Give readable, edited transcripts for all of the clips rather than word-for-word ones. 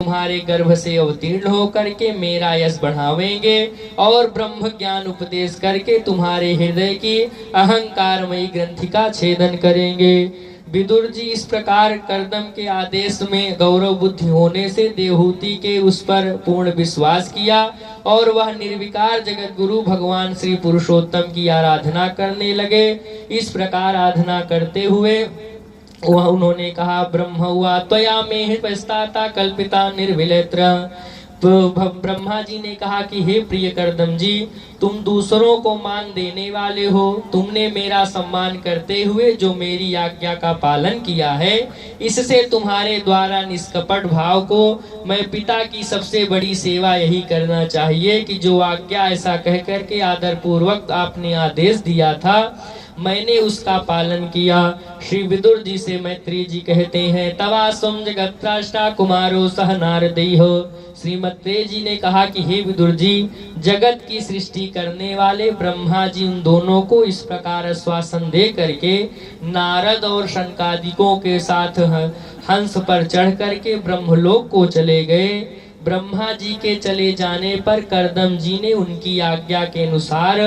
तुम्हारे गर्भ से अवतीर्ण होकर के मेरा यश बढ़ावेंगे और ब्रह्म ज्ञान उपदेश करके तुम्हारे हृदय की अहंकारमयी ग्रंथि का छेदन करेंगे। विदुर जी इस प्रकार कर्दम के आदेश में गौरव बुद्धि होने से देवहूति के उस पर पूर्ण विश्वास किया और वह निर्विकार जगत गुरु भगवान श्री पुरुषोत्तम की आराधना करने लगे। इस प्रकार आराधना करते हुए वह उन्होंने कहा, ब्रह्म हुआ त्वया में पस्ताता कल्पिता निर्विलेत्र। तो ब्रह्मा जी ने कहा कि हे प्रिय कर्दम जी, तुम दूसरों को मान देने वाले हो। तुमने मेरा सम्मान करते हुए जो मेरी आज्ञा का पालन किया है, इससे तुम्हारे द्वारा निष्कपट भाव को मैं पिता की सबसे बड़ी सेवा यही करना चाहिए कि जो आज्ञा ऐसा कह करके आदर पूर्वक आपने आदेश दिया था, मैंने उसका पालन किया। श्री विदुर जी से मैत्री जी कहते हैं, तवा स्वम जगत्राष्टा कुमारो सह नारदैः। श्री मैत्रेय जी ने कहा कि हे विदुर जी, जगत की सृष्टि करने वाले ब्रह्मा जी उन दोनों को इस प्रकार आश्वासन दे करके नारद और शनकादिकों के साथ हंस पर चढ़ करके ब्रह्मलोक को चले गए। ब्रह्मा जी के चले जाने पर कर्दम जी ने उनकी आज्ञा के अनुसार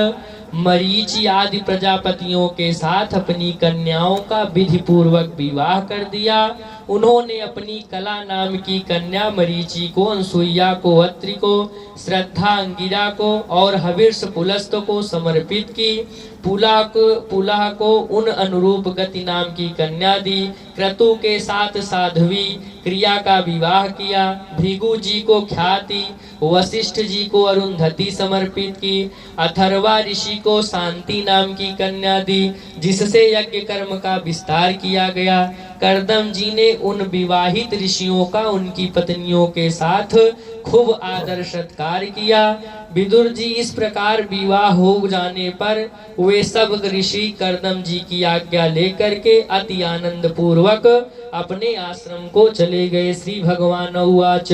मरीचि आदि प्रजापतियों के साथ अपनी कन्याओं का विधि पूर्वक विवाह कर दिया। उन्होंने अपनी कला नाम की कन्या मरीचि को, अनसुईया को, अत्रि को, श्रद्धा अंगिरा को और हविर्ष पुलस्त को समर्पित की। पुलाह को उन अनुरूप गति नाम की कन्या दी। क्रतु के साथ साध्वी क्रिया का विवाह किया। भृगु जी को ख्याति, वशिष्ठ जी को अरुंधति समर्पित की। अथर्वा ऋषि को शांति नाम की कन्या दी, जिससे यज्ञ कर्म का विस्तार किया गया। कर्दम जी ने उन विवाहित ऋषियों का उनकी पत्नियों के साथ खूब आदर सत्कार किया। विदुर जी इस प्रकार विवाह हो जाने पर वे सब ऋषि कर्दम जी की आज्ञा लेकर के अति आनंद पूर्वक अपने आश्रम को चले गए। श्री भगवान उवाच।